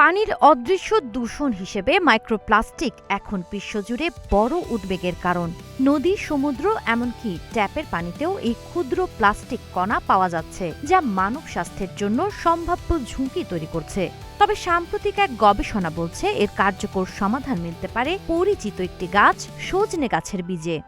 পানির অদৃশ্য দূষণ হিসেবে মাইক্রোপ্লাস্টিক এখন বিশ্বজুড়ে বড় উদ্বেগের কারণ। নদী, সমুদ্র, এমনকি ট্যাপের পানিতেও এই ক্ষুদ্র প্লাস্টিক কণা পাওয়া যাচ্ছে, যা মানব স্বাস্থ্যের জন্য সম্ভাব্য ঝুঁকি তৈরি করছে। তবে সাম্প্রতিক এক গবেষণা বলছে এর কার্যকর সমাধান মিলতে পারে পরিচিত একটি গাছ, সজনে গাছের বীজে।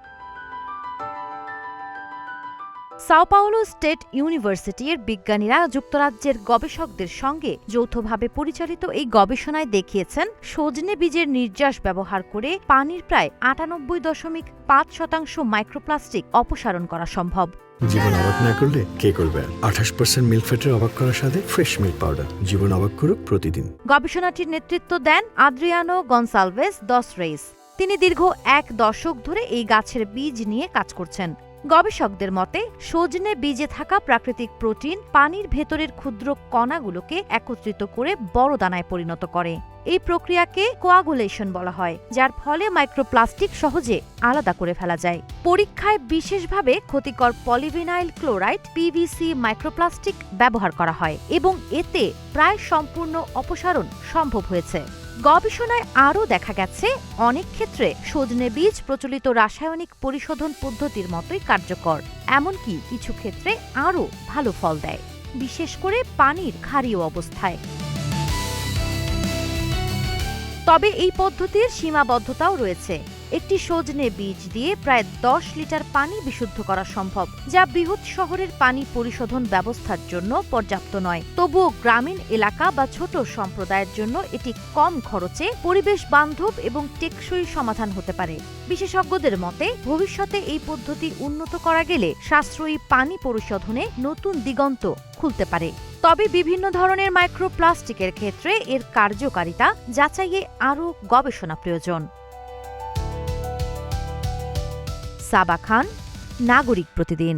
সাও পাওলো স্টেট ইউনিভার্সিটির বিজ্ঞানীরা যুক্তরাজ্যের গবেষকদের সঙ্গে যৌথভাবে পরিচালিত এই গবেষণায় দেখিয়েছেন সজনে বীজের নির্যাস ব্যবহার করে পানির প্রায় 98.5% মাইক্রোপ্লাস্টিক অপসারণ করা সম্ভব। জীবন অবাক না করলে কে করবে? 28% মিল্ক ফ্যাটের অবাক করার সাথে ফ্রেশ মিল্ক পাউডার। জীবন অবাক করুক প্রতিদিন। গবেষণাটির নেতৃত্ব দেন আদ্রিয়ানো গনসালভেস দস রেইস। তিনি দীর্ঘ 1 দশক ধরে এই গাছের বীজ নিয়ে কাজ করছেন। গবেষকদের মতে সজনে বীজে থাকা প্রাকৃতিক প্রোটিন পানির ভেতরের ক্ষুদ্র কণাগুলোকে একত্রিত করে বড় দানায় পরিণত করে। এই প্রক্রিয়াকে কোয়াগুলেশন বলা হয়, যার ফলে মাইক্রোপ্লাস্টিক সহজে আলাদা করে ফেলা যায়। পরীক্ষায় বিশেষভাবে ক্ষতিকর পলিভিনাইল ক্লোরাইড (পিভিসি) মাইক্রোপ্লাস্টিক ব্যবহার করা হয় এবং এতে প্রায় সম্পূর্ণ অপসারণ সম্ভব হয়েছে। গবেষণায় আরও দেখা গেছে অনেক ক্ষেত্রে সজনে বীজ প্রচলিত রাসায়নিক পরিশোধন পদ্ধতির মতোই কার্যকর, এমনকি কিছু ক্ষেত্রে আরও ভালো ফল দেয়, বিশেষ করে পানির ক্ষারীয় অবস্থায়। তবে এই পদ্ধতির সীমাবদ্ধতাও রয়েছে। একটি সজনে বীজ দিয়ে প্রায় 10 লিটার পানি বিশুদ্ধ করা সম্ভব, যা বৃহৎ শহরের পানি পরিশোধন ব্যবস্থার জন্য পর্যাপ্ত নয়। তবুও গ্রামীণ এলাকা বা ছোট সম্প্রদায়ের জন্য এটি কম খরচে, পরিবেশ বান্ধব এবং টেকসই সমাধান হতে পারে। বিশেষজ্ঞদের মতে ভবিষ্যতে এই পদ্ধতি উন্নত করা গেলে সাশ্রয়ী পানি পরিশোধনে নতুন দিগন্ত খুলতে পারে। তবে বিভিন্ন ধরনের মাইক্রোপ্লাস্টিকের ক্ষেত্রে এর কার্যকারিতা যাচাইয়ে আরও গবেষণা প্রয়োজন। সাবা খান, নাগরিক প্রতিদিন।